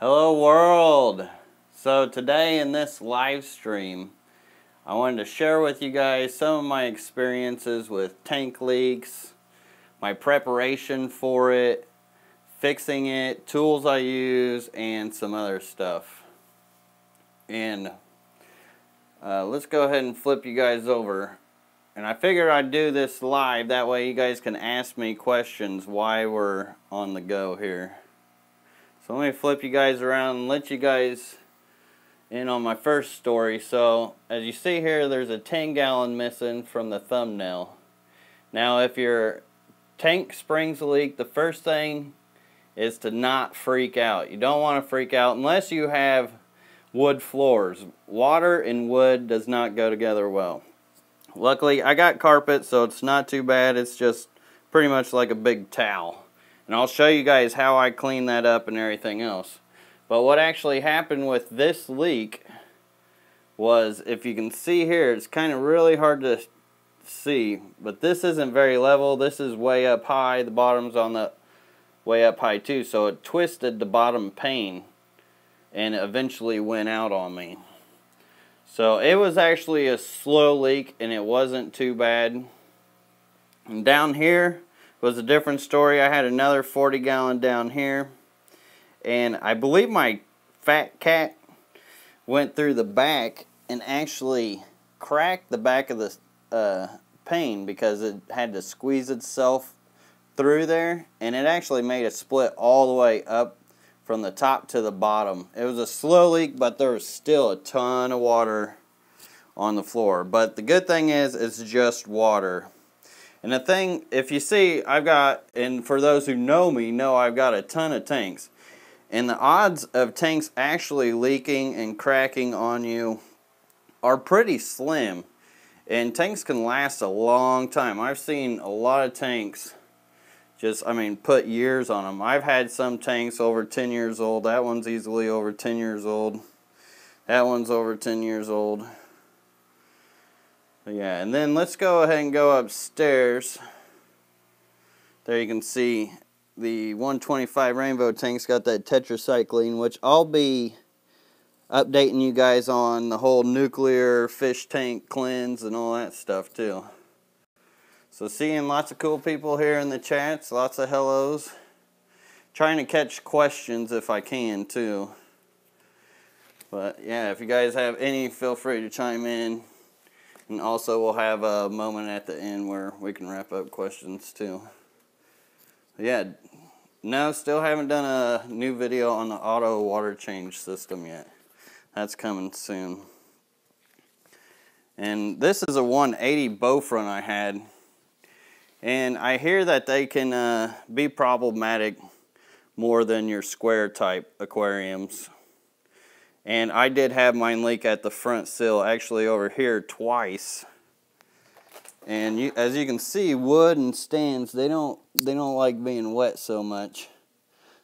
Hello world! So today in this live stream, I wanted to share with you guys some of my experiences with tank leaks, my preparation for it, fixing it, tools I use, and some other stuff. And let's go ahead and flip you guys over. And I figured I'd do this live, that way you guys can ask me questions while we're on the go here. So let me flip you guys around and let you guys in on my first story. So as you see here, there's a 10-gallon missing from the thumbnail. Now if your tank springs a leak, the first thing is to not freak out. You don't want to freak out unless you have wood floors. Water and wood does not go together well. Luckily I got carpet, so it's not too bad. It's just pretty much like a big towel. And I'll show you guys how I clean that up and everything else. But what actually happened with this leak was, if you can see here, it's kind of really hard to see, but this isn't very level. This is way up high. The bottom's on the way up high too, so it twisted the bottom pane and eventually went out on me. So it was actually a slow leak and it wasn't too bad. And down here was a different story. I had another 40-gallon down here, and I believe my fat cat went through the back and actually cracked the back of the pane because it had to squeeze itself through there, and it actually made a split all the way up from the top to the bottom. It was a slow leak, but there was still a ton of water on the floor. But the good thing is it's just water. And the thing, if you see, I've got, and for those who know me, know I've got a ton of tanks. And the odds of tanks actually leaking and cracking on you are pretty slim. And tanks can last a long time. I've seen a lot of tanks just, put years on them. I've had some tanks over 10 years old. That one's easily over 10 years old. That one's over 10 years old. Yeah, and then let's go ahead and go upstairs. There you can see the 125 Rainbow tank's got that tetracycline, which I'll be updating you guys on the whole nuclear fish tank cleanse and all that stuff too. So seeing lots of cool people here in the chats, lots of hellos. Trying to catch questions if I can too. But yeah, if you guys have any, feel free to chime in. And also we'll have a moment at the end where we can wrap up questions too. But yeah, no, still haven't done a new video on the auto water change system yet. That's coming soon. And this is a 180 bow front I had. And I hear that they can be problematic more than your square type aquariums. And I did have mine leak at the front sill, actually over here twice. And as you can see, wood and stands, they don't like being wet so much.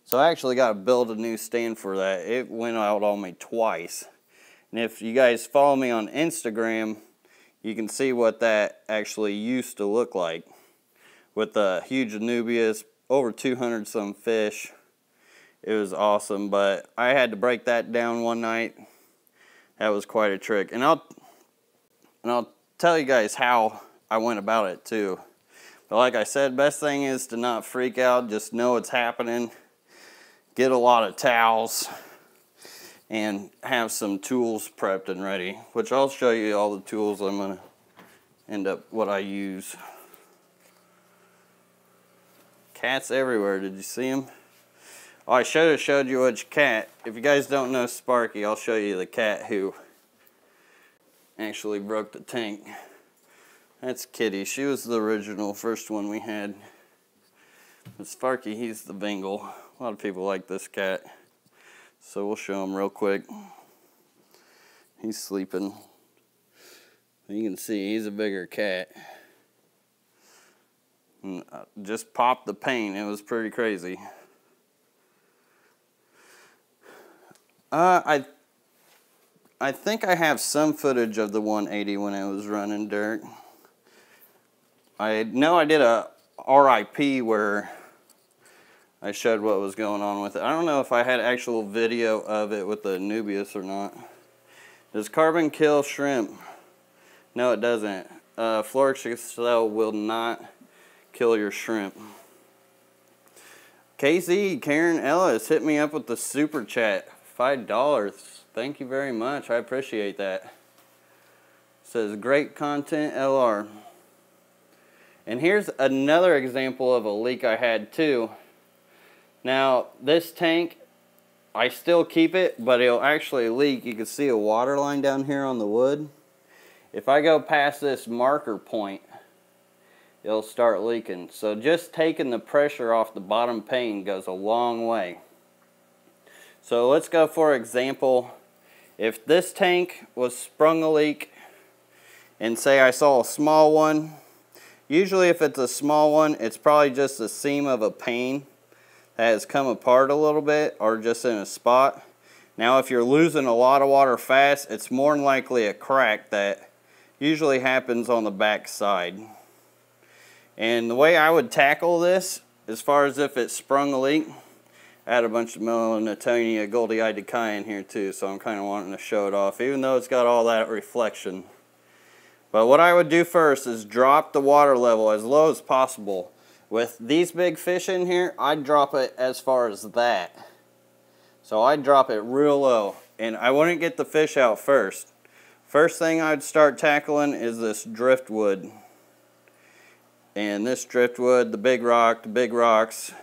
So I actually got to build a new stand for that. It went out on me twice. And if you guys follow me on Instagram, you can see what that actually used to look like. With a huge Anubias, over 200 some fish. It was awesome, but I had to break that down one night. That was quite a trick. And I'll tell you guys how I went about it too. But like I said, best thing is to not freak out, just know it's happening. Get a lot of towels and have some tools prepped and ready, which I'll show you all the tools I'm gonna end up what I use. Cats everywhere, did you see them? Oh, I should have showed you which cat. If you guys don't know Sparky, I'll show you the cat who actually broke the tank. That's Kitty. She was the original first one we had. But Sparky, he's the Bengal. A lot of people like this cat. So we'll show him real quick. He's sleeping. You can see he's a bigger cat. And I just popped the pane. It was pretty crazy. I think I have some footage of the 180 when it was running dirt. I know I did a RIP where I showed what was going on with it. I don't know if I had actual video of it with the Nubius or not. Does carbon kill shrimp? No, it doesn't. Florix Excel will not kill your shrimp. KZ, Karen Ellis, hit me up with the super chat. $5. Thank you very much. I appreciate that. Says great content, LR. And here's another example of a leak I had too. Now, this tank, I still keep it, but it'll actually leak. You can see a water line down here on the wood. If I go past this marker point, it'll start leaking. So just taking the pressure off the bottom pane goes a long way. So let's go for example. If this tank was sprung a leak, and say I saw a small one, usually if it's a small one, it's probably just the seam of a pane that has come apart a little bit or just in a spot. Now if you're losing a lot of water fast, it's more than likely a crack that usually happens on the back side. And the way I would tackle this, as far as if it sprung a leak, I had a bunch of Melanitonia Goldii Decay in here too, so I'm kind of wanting to show it off, even though it's got all that reflection. But what I would do first is drop the water level as low as possible. With these big fish in here, I'd drop it as far as that. So I'd drop it real low, and I wouldn't get the fish out first. First thing I'd start tackling is this driftwood. And this driftwood, the big rocks.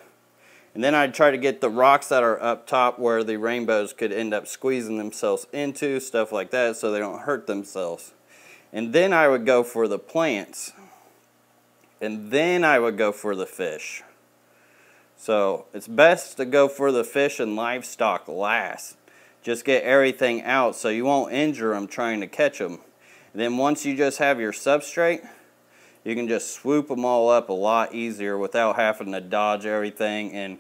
And then I'd try to get the rocks that are up top where the rainbows could end up squeezing themselves into, stuff like that, so they don't hurt themselves. And then I would go for the plants. And then I would go for the fish. So it's best to go for the fish and livestock last. Just get everything out so you won't injure them trying to catch them. And then once you just have your substrate, you can just swoop them all up a lot easier without having to dodge everything and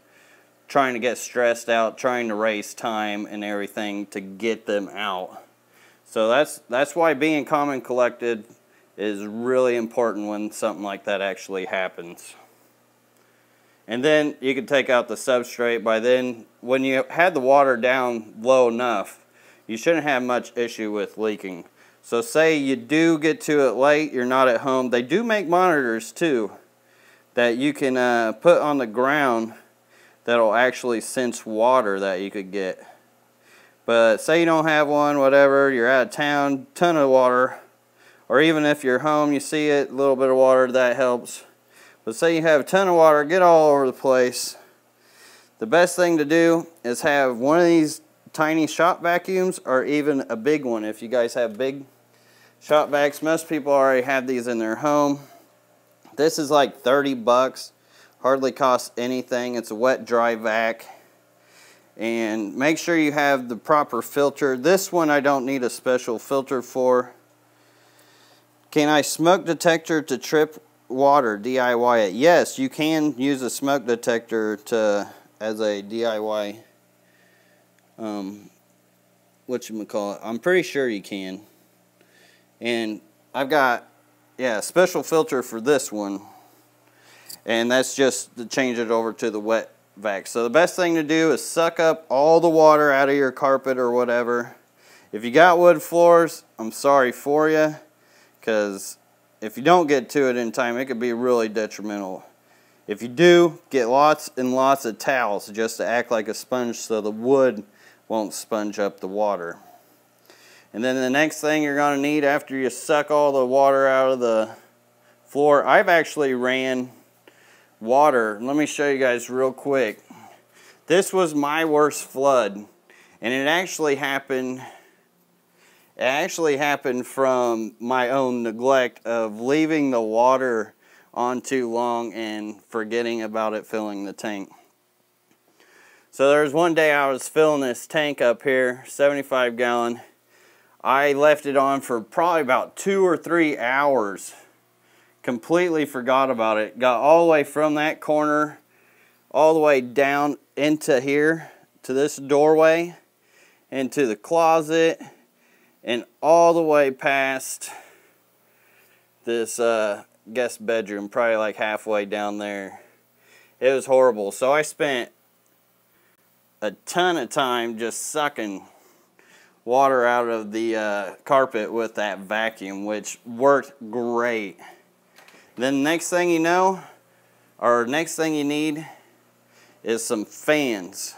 trying to get stressed out, trying to waste time and everything to get them out. So that's why being calm and collected is really important when something like that actually happens. And then you can take out the substrate. By then, when you had the water down low enough, you shouldn't have much issue with leaking. So say you do get to it late, you're not at home. They do make monitors too that you can put on the ground that'll actually sense water that you could get. But say you don't have one, whatever, you're out of town, ton of water, or even if you're home, you see it, a little bit of water, that helps. But say you have a ton of water, get all over the place. The best thing to do is have one of these tiny shop vacuums or even a big one. If you guys have big shop vacs, most people already have these in their home. This is like 30 bucks, hardly costs anything. It's a wet dry vac. And make sure you have the proper filter. This one I don't need a special filter for. Can I smoke detector to trip water, DIY it? Yes, you can use a smoke detector as a DIY, whatchamacallit. I'm pretty sure you can. And I've got, a special filter for this one. And that's just to change it over to the wet vac. So the best thing to do is suck up all the water out of your carpet or whatever. If you got wood floors, I'm sorry for you, because if you don't get to it in time, it could be really detrimental. If you do, get lots and lots of towels just to act like a sponge so the wood won't sponge up the water. And then the next thing you're going to need after you suck all the water out of the floor, I've actually ran water. Let me show you guys real quick. This was my worst flood, and it actually happened from my own neglect of leaving the water on too long and forgetting about it filling the tank. So there was one day I was filling this tank up here, 75 gallon. I left it on for probably about 2 or 3 hours. Completely forgot about it. Got all the way from that corner all the way down into here to this doorway, into the closet, and all the way past this guest bedroom, probably like halfway down there. It was horrible. So I spent a ton of time just sucking water out of the carpet with that vacuum, which worked great. Then next thing you know, or next thing you need is some fans.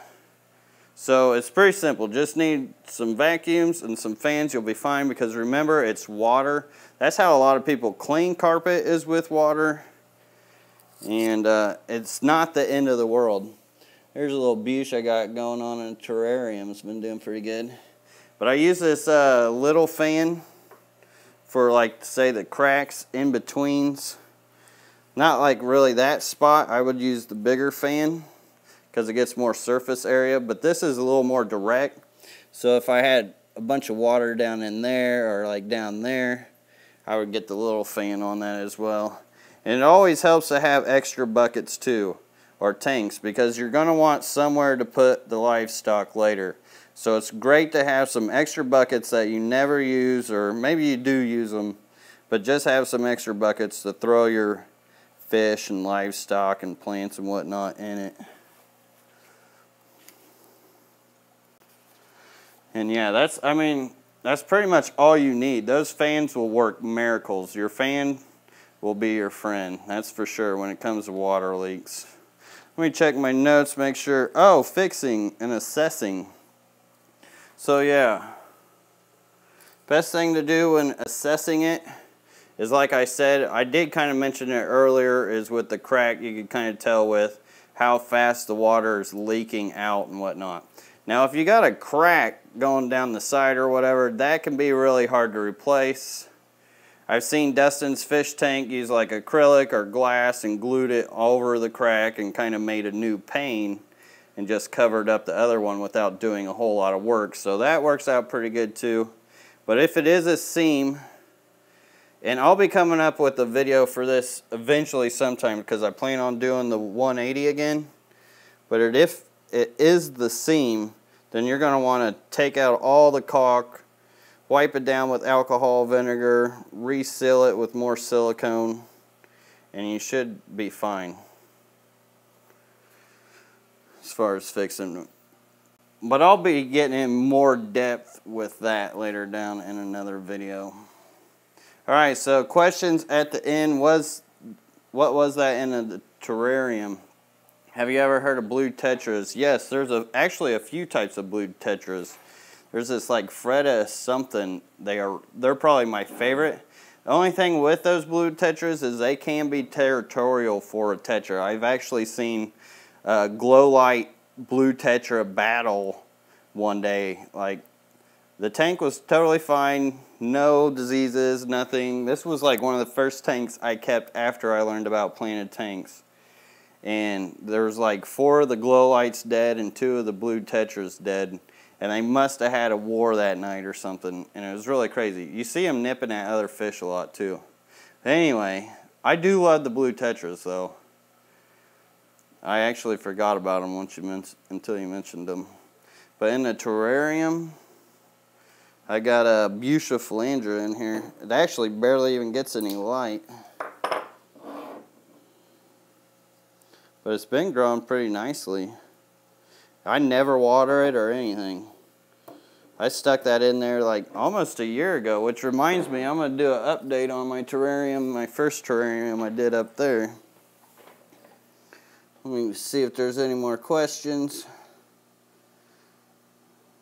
So it's pretty simple. Just need some vacuums and some fans. You'll be fine, because remember, it's water. That's how a lot of people clean carpet, is with water. And it's not the end of the world. There's a little bush I got going on in a terrarium. It's been doing pretty good. But I use this little fan for, like, say, the cracks in betweens. Not like really that spot. I would use the bigger fan because it gets more surface area. But this is a little more direct. So if I had a bunch of water down in there, or like down there, I would get the little fan on that as well. And it always helps to have extra buckets too, or tanks, because you're going to want somewhere to put the livestock later. So it's great to have some extra buckets that you never use, or maybe you do use them, but just have some extra buckets to throw your fish and livestock and plants and whatnot in it. And yeah, that's pretty much all you need. Those fans will work miracles. Your fan will be your friend, that's for sure, when it comes to water leaks. Let me check my notes, make sure. Oh, fixing and assessing. So yeah, best thing to do when assessing it is, like I said, I did kind of mention it earlier, is with the crack, you can kind of tell with how fast the water is leaking out and whatnot. Now if you got a crack going down the side or whatever, that can be really hard to replace. I've seen Dustin's fish tank use like acrylic or glass and glued it over the crack and kind of made a new pane and just covered up the other one without doing a whole lot of work. So that works out pretty good too. But if it is a seam, and I'll be coming up with a video for this eventually sometime, because I plan on doing the 180 again. But if it is the seam, then you're going to want to take out all the caulk, wipe it down with alcohol vinegar, reseal it with more silicone, and you should be fine as far as fixing it. But I'll be getting in more depth with that later down in another video. Alright, so questions at the end was, what was that in the terrarium? Have you ever heard of blue tetras? Yes, there's actually a few types of blue tetras. There's this like Freda something. They're probably my favorite. The only thing with those blue tetras is they can be territorial for a tetra. I've actually seen glow light blue tetra battle one day. Like, the tank was totally fine, no diseases, nothing. This was like one of the first tanks I kept after I learned about planted tanks. And there was like 4 of the glow lights dead and 2 of the blue tetras dead. And they must have had a war that night or something. And it was really crazy. You see them nipping at other fish a lot too. Anyway, I do love the blue tetras though. I actually forgot about them until you mentioned them. But in the terrarium, I got a bucephalandra in here. It actually barely even gets any light. But it's been growing pretty nicely. I never water it or anything. I stuck that in there like almost a year ago, which reminds me, I'm going to do an update on my terrarium, my first terrarium I did up there. Let me see if there's any more questions.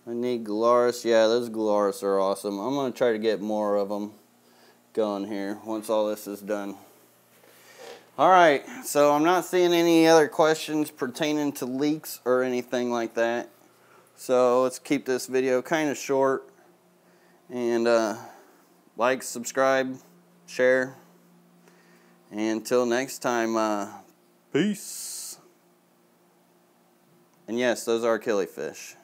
I need Galaris. Yeah, those Galaris are awesome. I'm going to try to get more of them going here once all this is done. Alright, so I'm not seeing any other questions pertaining to leaks or anything like that. So let's keep this video kind of short. And like, subscribe, share. And until next time, peace. And yes, those are killifish.